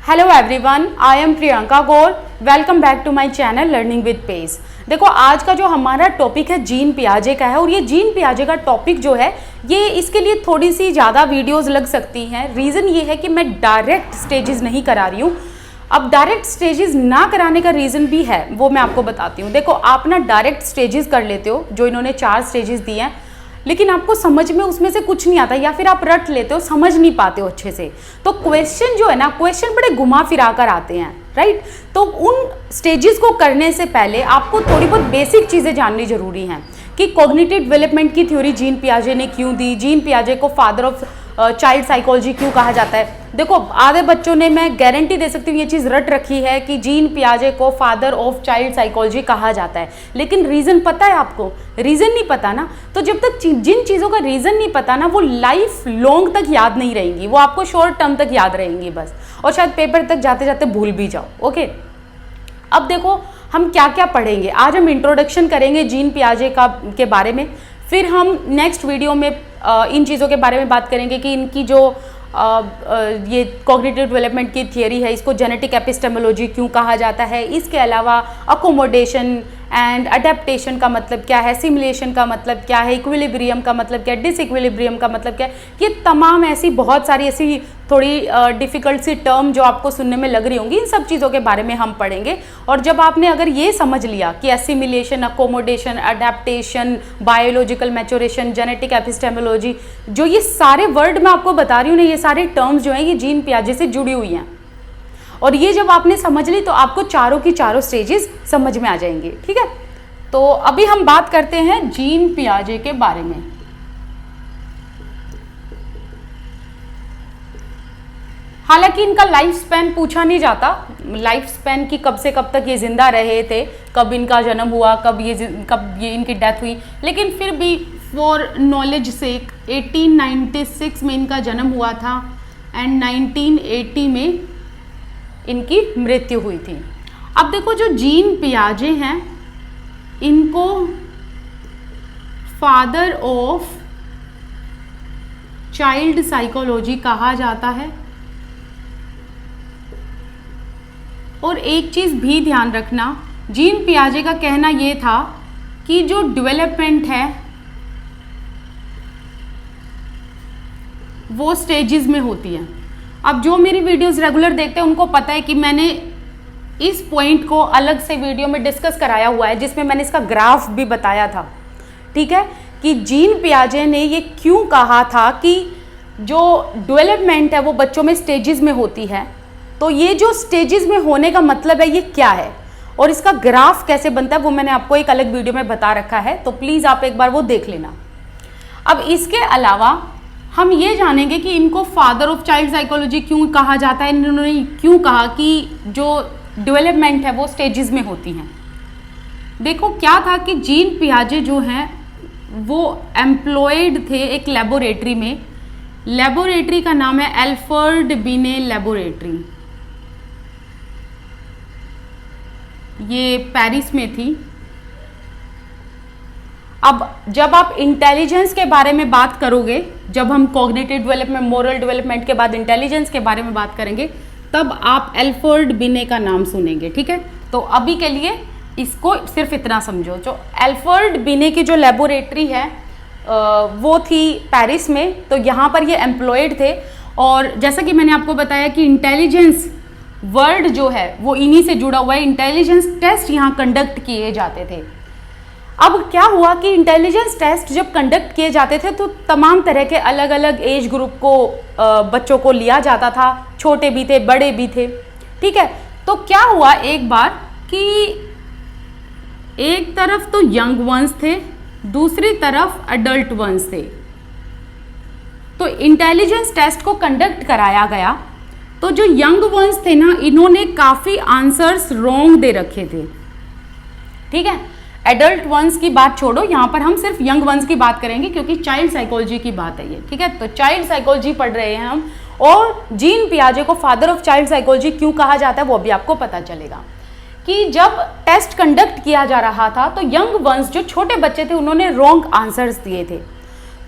Hello everyone, I am Priyanka Gaur. Welcome back to my channel learning with pace. देखो, आज का जो हमारा टॉपिक है जीन पियाजे का है, और ये जीन पियाजे का टॉपिक जो है ये इसके लिए थोड़ी सी ज़्यादा वीडियोस लग सकती हैं। रीज़न ये है कि मैं डायरेक्ट स्टेजेस नहीं करा रही हूँ। अब डायरेक्ट स्टेजेस ना कराने का रीज़न भी है, वो मैं आपको बताती हूँ। देखो, आप ना डायरेक्ट स्टेजेस कर लेते हो, जो इन्होंने 4 स्टेजेस दिए हैं, लेकिन आपको समझ में उसमें से कुछ नहीं आता, या फिर आप रट लेते हो, समझ नहीं पाते हो अच्छे से। तो क्वेश्चन जो है ना, क्वेश्चन बड़े घुमा फिरा कर आते हैं, राइट। तो उन स्टेजेस को करने से पहले आपको थोड़ी बहुत बेसिक चीज़ें जाननी जरूरी हैं कि कॉग्निटिव डेवलपमेंट की थ्योरी जीन पियाजे ने क्यों दी, जीन पियाजे को फादर ऑफ चाइल्ड साइकोलॉजी क्यों कहा जाता है। देखो, आधे बच्चों ने, मैं गारंटी दे सकती हूँ, ये चीज़ रट रखी है कि जीन पियाजे को फादर ऑफ चाइल्ड साइकोलॉजी कहा जाता है, लेकिन रीज़न पता है आपको? रीज़न नहीं पता ना। तो जब तक जिन चीज़ों का रीज़न नहीं पता ना, वो लाइफ लॉन्ग तक याद नहीं रहेंगी, वो आपको शॉर्ट टर्म तक याद रहेंगी बस, और शायद पेपर तक जाते जाते भूल भी जाओ। ओके, अब देखो हम क्या क्या पढ़ेंगे। आज हम इंट्रोडक्शन करेंगे जीन पियाजे के बारे में, फिर हम नेक्स्ट वीडियो में इन चीज़ों के बारे में बात करेंगे कि इनकी जो ये कॉग्निटिव डेवलपमेंट की थियरी है, इसको जेनेटिक एपिस्टेमोलॉजी क्यों कहा जाता है। इसके अलावा अकोमोडेशन एंड अडेप्टेशन का मतलब क्या है, सिमुलेशन का मतलब क्या है, इक्विलिब्रियम का मतलब क्या है, डिसइक्विलिब्रियम का मतलब क्या है। ये तमाम ऐसी बहुत सारी ऐसी थोड़ी डिफ़िकल्ट सी टर्म जो आपको सुनने में लग रही होंगी, इन सब चीज़ों के बारे में हम पढ़ेंगे। और जब आपने अगर ये समझ लिया कि assimilation, accommodation, adaptation, biological maturation, genetic epistemology, जो ये सारे वर्ड मैं आपको बता रही हूँ ना, ये सारे टर्म्स जो हैं ये जीन पियाजे से जुड़ी हुई हैं, और ये जब आपने समझ ली तो आपको चारों की चारों स्टेजेस समझ में आ जाएंगे। ठीक है, तो अभी हम बात करते हैं जीन पियाजे के बारे में। हालांकि इनका लाइफ स्पैन पूछा नहीं जाता, लाइफ स्पैन की कब से कब तक ये जिंदा रहे थे, कब इनका जन्म हुआ, कब ये इनकी डेथ हुई, लेकिन फिर भी फॉर नॉलेज से 1896 में इनका जन्म हुआ था एंड 1980 में इनकी मृत्यु हुई थी। अब देखो, जो जीन पियाजे हैं इनको फादर ऑफ चाइल्ड साइकोलॉजी कहा जाता है। और एक चीज़ भी ध्यान रखना, जीन पियाजे का कहना ये था कि जो डेवलपमेंट है वो स्टेजेस में होती है। अब जो मेरी वीडियोस रेगुलर देखते हैं उनको पता है कि मैंने इस पॉइंट को अलग से वीडियो में डिस्कस कराया हुआ है, जिसमें मैंने इसका ग्राफ भी बताया था। ठीक है, कि जीन पियाजे ने ये क्यों कहा था कि जो डेवलपमेंट है वो बच्चों में स्टेजेस में होती है। तो ये जो स्टेजेस में होने का मतलब है ये क्या है, और इसका ग्राफ कैसे बनता है, वो मैंने आपको एक अलग वीडियो में बता रखा है, तो प्लीज़ आप एक बार वो देख लेना। अब इसके अलावा हम ये जानेंगे कि इनको फादर ऑफ चाइल्ड साइकोलॉजी क्यों कहा जाता है, इन्होंने क्यों कहा कि जो डेवलपमेंट है वो स्टेजेस में होती हैं। देखो, क्या था कि जीन पियाजे जो हैं वो एम्प्लॉयड थे एक लेबोरेटरी में। लेबोरेटरी का नाम है एल्फर्ड बिने लेबोरेटरी, ये पेरिस में थी। अब जब आप इंटेलिजेंस के बारे में बात करोगे, जब हम कॉग्निटिव डेवलपमेंट, मोरल डेवलपमेंट के बाद इंटेलिजेंस के बारे में बात करेंगे, तब आप एल्फर्ड बिने का नाम सुनेंगे। ठीक है, तो अभी के लिए इसको सिर्फ इतना समझो, जो एल्फर्ड बिने की जो लेबोरेटरी है वो थी पेरिस में। तो यहाँ पर ये एम्प्लॉयड थे, और जैसा कि मैंने आपको बताया कि इंटेलिजेंस वर्ड जो है वो इन्हीं से जुड़ा हुआ है। इंटेलिजेंस टेस्ट यहाँ कंडक्ट किए जाते थे। अब क्या हुआ कि इंटेलिजेंस टेस्ट जब कंडक्ट किए जाते थे तो तमाम तरह के अलग अलग एज ग्रुप को बच्चों को लिया जाता था, छोटे भी थे, बड़े भी थे। ठीक है, तो क्या हुआ एक बार कि एक तरफ तो यंग वंस थे, दूसरी तरफ अडल्ट वंस थे। तो इंटेलिजेंस टेस्ट को कंडक्ट कराया गया, तो जो यंग वंस थे ना, इन्होंने काफ़ी आंसर्स रॉन्ग दे रखे थे। ठीक है, एडल्ट वंस की बात छोड़ो, यहाँ पर हम सिर्फ यंग वंस की बात करेंगे क्योंकि चाइल्ड साइकोलॉजी की बात है ये। ठीक है, तो चाइल्ड साइकोलॉजी पढ़ रहे हैं हम, और जीन पियाजे को फादर ऑफ चाइल्ड साइकोलॉजी क्यों कहा जाता है वो भी आपको पता चलेगा। कि जब टेस्ट कंडक्ट किया जा रहा था तो यंग वंस, जो छोटे बच्चे थे, उन्होंने रॉन्ग आंसर्स दिए थे।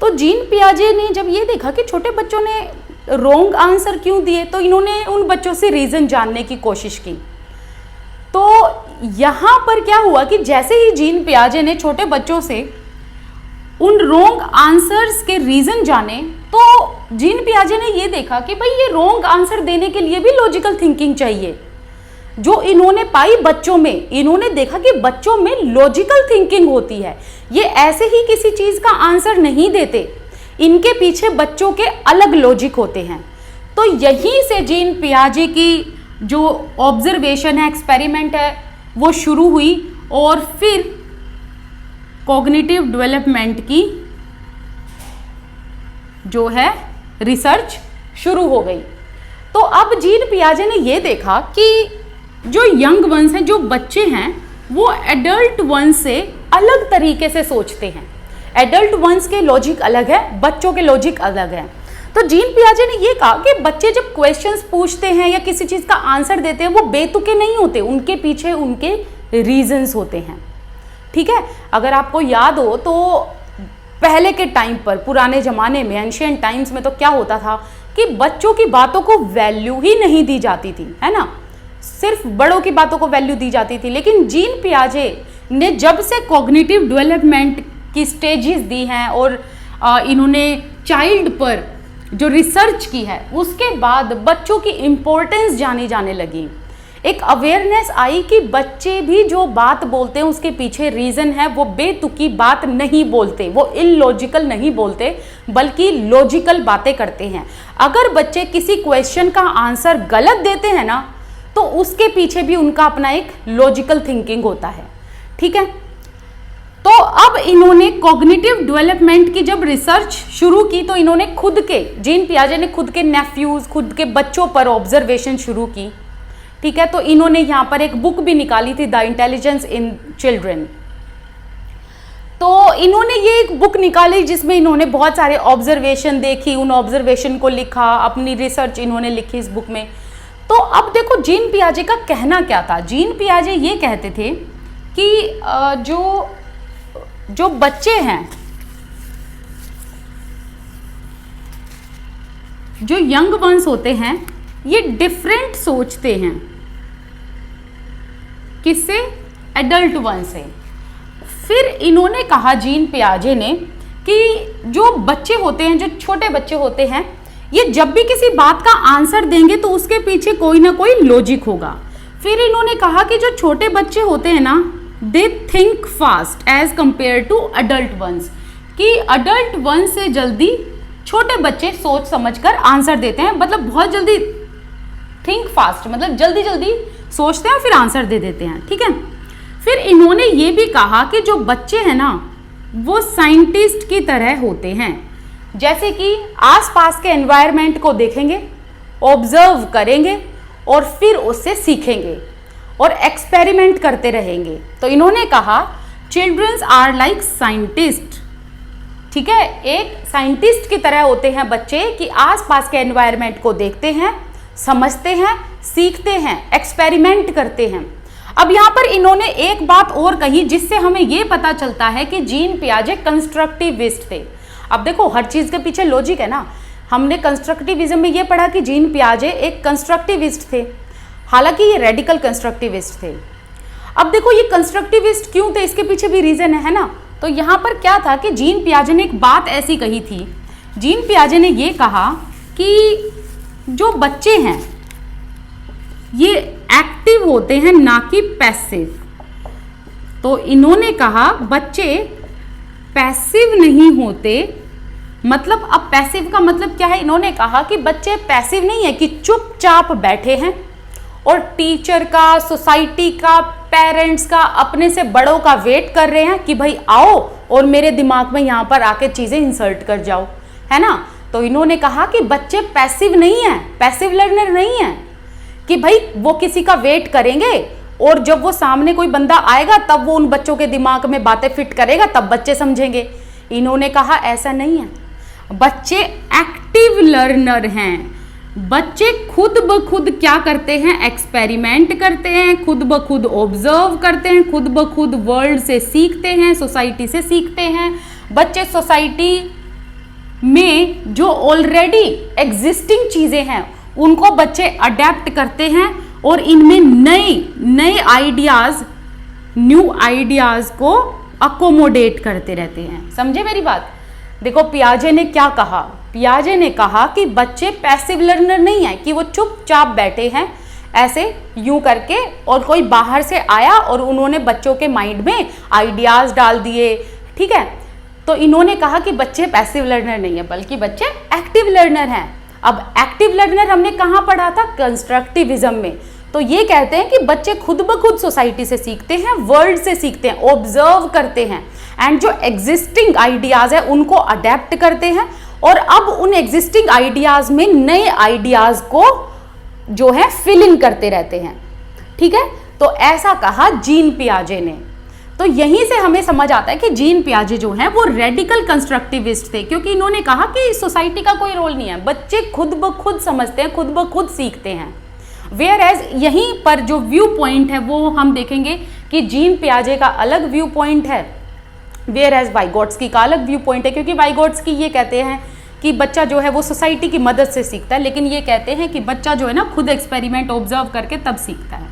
तो जीन पियाजे ने जब ये देखा कि छोटे बच्चों ने रॉन्ग आंसर क्यों दिए, तो इन्होंने उन बच्चों से रीजन जानने की कोशिश की। तो यहाँ पर क्या हुआ कि जैसे ही जीन पियाजे ने छोटे बच्चों से उन रॉन्ग आंसर्स के रीजन जाने, तो जीन पियाजे ने ये देखा कि भाई ये रॉन्ग आंसर देने के लिए भी लॉजिकल थिंकिंग चाहिए। जो इन्होंने पाई बच्चों में, इन्होंने देखा कि बच्चों में लॉजिकल थिंकिंग होती है, ये ऐसे ही किसी चीज का आंसर नहीं देते, इनके पीछे बच्चों के अलग लॉजिक होते हैं। तो यहीं से जीन पियाजे की जो ऑब्जर्वेशन है, एक्सपेरिमेंट है, वो शुरू हुई और फिर कॉग्निटिव डेवलपमेंट की जो है रिसर्च शुरू हो गई। तो अब जीन पियाजे ने ये देखा कि जो यंग वंस हैं, जो बच्चे हैं, वो एडल्ट वंस से अलग तरीके से सोचते हैं। एडल्ट वंस के लॉजिक अलग है, बच्चों के लॉजिक अलग है। तो जीन पियाजे ने ये कहा कि बच्चे जब क्वेश्चंस पूछते हैं या किसी चीज का आंसर देते हैं, वो बेतुके नहीं होते, उनके पीछे उनके रीजंस होते हैं। ठीक है, अगर आपको याद हो तो पहले के टाइम पर, पुराने जमाने में, एंशिएंट टाइम्स में तो क्या होता था कि बच्चों की बातों को वैल्यू ही नहीं दी जाती थी, है ना, सिर्फ बड़ों की बातों को वैल्यू दी जाती थी। लेकिन जीन पियाजे ने जब से कॉग्निटिव डेवलपमेंट की स्टेजेस दी हैं और इन्होंने चाइल्ड पर जो रिसर्च की है, उसके बाद बच्चों की इम्पोर्टेंस जानी जाने लगी। एक अवेयरनेस आई कि बच्चे भी जो बात बोलते हैं उसके पीछे रीजन है, वो बेतुकी बात नहीं बोलते, वो इलॉजिकल नहीं बोलते, बल्कि लॉजिकल बातें करते हैं। अगर बच्चे किसी क्वेश्चन का आंसर गलत देते हैं ना, तो उसके पीछे भी उनका अपना एक लॉजिकल थिंकिंग होता है। ठीक है, तो अब इन्होंने कॉग्निटिव डेवलपमेंट की जब रिसर्च शुरू की, तो इन्होंने खुद के, जीन पियाजे ने खुद के नेफ्यूज, खुद के बच्चों पर ऑब्जर्वेशन शुरू की। ठीक है, तो इन्होंने यहाँ पर एक बुक भी निकाली थी, द इंटेलिजेंस इन चिल्ड्रन। तो इन्होंने ये एक बुक निकाली जिसमें इन्होंने बहुत सारे ऑब्जर्वेशन देखी, उन ऑब्जर्वेशन को लिखा, अपनी रिसर्च इन्होंने लिखी इस बुक में। तो अब देखो जीन पियाजे का कहना क्या था। जीन पियाजे ये कहते थे कि जो बच्चे हैं, जो यंग वंस होते हैं, ये डिफरेंट सोचते हैं। किससे? एडल्ट वन से। फिर इन्होंने कहा, जीन पियाजे ने, कि जो बच्चे होते हैं, जो छोटे बच्चे होते हैं, ये जब भी किसी बात का आंसर देंगे तो उसके पीछे कोई ना कोई लॉजिक होगा। फिर इन्होंने कहा कि जो छोटे बच्चे होते हैं ना, they think fast as compare to adult ones, कि अडल्ट वंस से जल्दी छोटे बच्चे सोच समझकर आंसर देते हैं, मतलब बहुत जल्दी, थिंक फास्ट मतलब जल्दी जल्दी सोचते हैं और फिर आंसर दे देते हैं। ठीक है, फिर इन्होंने ये भी कहा कि जो बच्चे हैं ना, वो साइंटिस्ट की तरह होते हैं, जैसे कि आसपास के एनवायरनमेंट को देखेंगे, ऑब्जर्व करेंगे और फिर उससे सीखेंगे और एक्सपेरिमेंट करते रहेंगे। तो इन्होंने कहा चिल्ड्रंस आर लाइक साइंटिस्ट। ठीक है, एक साइंटिस्ट की तरह होते हैं बच्चे, कि आसपास के एनवायरनमेंट को देखते हैं, समझते हैं, सीखते हैं, एक्सपेरिमेंट करते हैं। अब यहाँ पर इन्होंने एक बात और कही जिससे हमें ये पता चलता है कि जीन पियाजे कंस्ट्रक्टिविस्ट थे। अब देखो, हर चीज के पीछे लॉजिक है ना। हमने कंस्ट्रक्टिविज्म में ये पढ़ा कि जीन पियाजे एक कंस्ट्रक्टिविस्ट थे, हालांकि ये रेडिकल कंस्ट्रक्टिविस्ट थे। अब देखो, ये कंस्ट्रक्टिविस्ट क्यों थे, इसके पीछे भी रीजन है ना। तो यहाँ पर क्या था कि जीन पियाजे ने एक बात ऐसी कही थी। जीन पियाजे ने ये कहा कि जो बच्चे हैं ये एक्टिव होते हैं, ना कि पैसिव। तो इन्होंने कहा बच्चे पैसिव नहीं होते। मतलब अब पैसिव का मतलब क्या है? इन्होंने कहा कि बच्चे पैसिव नहीं है कि चुपचाप बैठे हैं और टीचर का, सोसाइटी का, पेरेंट्स का, अपने से बड़ों का वेट कर रहे हैं कि भाई आओ और मेरे दिमाग में यहाँ पर आके चीजें इंसर्ट कर जाओ, है ना। तो इन्होंने कहा कि बच्चे पैसिव नहीं है, पैसिव लर्नर नहीं है कि भाई वो किसी का वेट करेंगे और जब वो सामने कोई बंदा आएगा तब वो उन बच्चों के दिमाग में बातें फिट करेगा, तब बच्चे समझेंगे। इन्होंने कहा ऐसा नहीं है, बच्चे एक्टिव लर्नर हैं। बच्चे खुद ब खुद क्या करते हैं? एक्सपेरिमेंट करते हैं, खुद ब खुद ऑब्जर्व करते हैं, खुद ब खुद वर्ल्ड से सीखते हैं, सोसाइटी से सीखते हैं। बच्चे सोसाइटी में जो ऑलरेडी एग्जिस्टिंग चीजें हैं उनको बच्चे अडेप्ट करते हैं और इनमें नए आइडियाज, न्यू आइडियाज को अकोमोडेट करते रहते हैं। समझे मेरी बात? देखो पियाजे ने क्या कहा, पियाजे ने कहा कि बच्चे पैसिव लर्नर नहीं है कि वो चुपचाप बैठे हैं ऐसे यूं करके और कोई बाहर से आया और उन्होंने बच्चों के माइंड में आइडियाज डाल दिए। ठीक है, तो इन्होंने कहा कि बच्चे पैसिव लर्नर नहीं है बल्कि बच्चे एक्टिव लर्नर हैं। अब एक्टिव लर्नर हमने कहाँ पढ़ा था? कंस्ट्रक्टिविज्म में। तो ये कहते हैं कि बच्चे खुद ब खुद सोसाइटी से सीखते हैं, वर्ल्ड से सीखते हैं, ऑब्जर्व करते हैं एंड जो एग्जिस्टिंग आइडियाज है उनको अडेप्ट करते हैं और अब उन एग्जिस्टिंग आइडियाज में नए आइडियाज को जो है फिल इन करते रहते हैं। ठीक है, तो ऐसा कहा जीन पियाजे ने। तो यहीं से हमें समझ आता है कि जीन पियाजे जो हैं वो रेडिकल कंस्ट्रक्टिविस्ट थे, क्योंकि इन्होंने कहा कि सोसाइटी का कोई रोल नहीं है, बच्चे खुद ब खुद समझते हैं, खुद ब खुद सीखते हैं। वेयर एज यहीं पर जो व्यू पॉइंट है वो हम देखेंगे कि जीन पियाजे का अलग व्यू पॉइंट है, वेयर एज वाइगोट्स्की का अलग व्यू पॉइंट है। क्योंकि वाइगोट्स्की ये कहते हैं कि बच्चा जो है वो सोसाइटी की मदद से सीखता है, लेकिन ये कहते हैं कि बच्चा जो है ना खुद एक्सपेरिमेंट ऑब्जर्व करके तब सीखता है।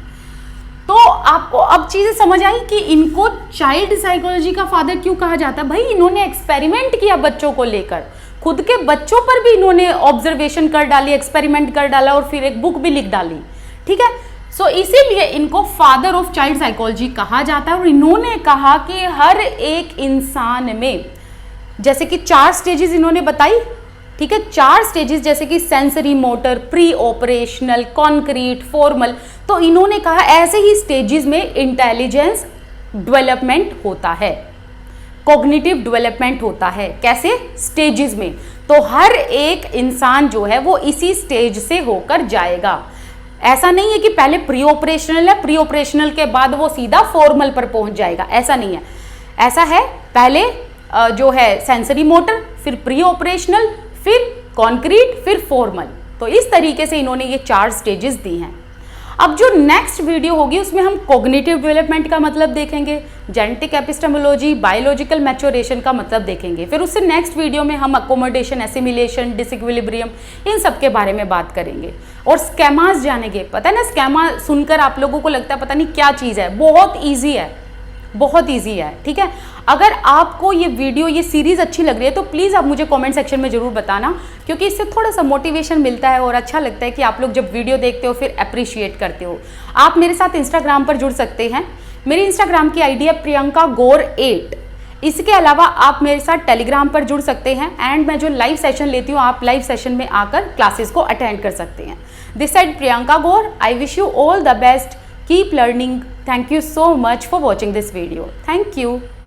तो आपको अब चीजें समझ आई कि इनको चाइल्ड साइकोलॉजी का फादर क्यों कहा जाता है। भाई इन्होंने एक्सपेरिमेंट किया बच्चों को लेकर, खुद के बच्चों पर भी इन्होंने ऑब्जर्वेशन कर डाली, एक्सपेरिमेंट कर डाला और फिर एक बुक भी लिख डाली। ठीक है, सो इसीलिए इनको फादर ऑफ चाइल्ड साइकोलॉजी कहा जाता है। और इन्होंने कहा कि हर एक इंसान में जैसे कि 4 स्टेजेस इन्होंने बताई। ठीक है, 4 स्टेजेस जैसे कि sensory motor, pre operational, concrete, formal. तो इन्होंने कहा ऐसे ही स्टेजेस में इंटेलिजेंस डेवलपमेंट होता है, कॉग्निटिव डेवलपमेंट होता है। कैसे? स्टेजेस में। तो हर एक इंसान जो है वो इसी स्टेज से होकर जाएगा। ऐसा नहीं है कि पहले प्री ऑपरेशनल है, प्री ऑपरेशनल के बाद वो सीधा फॉर्मल पर पहुंच जाएगा, ऐसा नहीं है। ऐसा है पहले जो है सेंसरी मोटर, फिर प्री ऑपरेशनल, फिर कॉन्क्रीट, फिर फॉर्मल। तो इस तरीके से इन्होंने ये 4 स्टेजेस दी हैं। अब जो नेक्स्ट वीडियो होगी उसमें हम कॉग्निटिव डेवलपमेंट का मतलब देखेंगे, जेनेटिक एपिस्टेमोलॉजी, बायोलॉजिकल मैच्योरेशन का मतलब देखेंगे। फिर उससे नेक्स्ट वीडियो में हम अकोमोडेशन, एसिमिलेशन, डिसइक्विलिब्रियम, इन सब के बारे में बात करेंगे और स्कैमास जानेंगे। पता है ना, स्कैमा सुनकर आप लोगों को लगता है पता नहीं क्या चीज़ है, बहुत ईजी है, बहुत ईजी है। ठीक है, अगर आपको ये वीडियो, ये सीरीज अच्छी लग रही है तो प्लीज़ आप मुझे कमेंट सेक्शन में ज़रूर बताना, क्योंकि इससे थोड़ा सा मोटिवेशन मिलता है और अच्छा लगता है कि आप लोग जब वीडियो देखते हो फिर अप्रिशिएट करते हो। आप मेरे साथ इंस्टाग्राम पर जुड़ सकते हैं, मेरी इंस्टाग्राम की आईडी है प्रियंका गौर 8। इसके अलावा आप मेरे साथ टेलीग्राम पर जुड़ सकते हैं एंड मैं जो लाइव सेशन लेती हूँ आप लाइव सेशन में आकर क्लासेस को अटेंड कर सकते हैं। This side Priyanka Gaur, I wish you all the best. Keep learning. Thank you so much for watching this video. Thank you.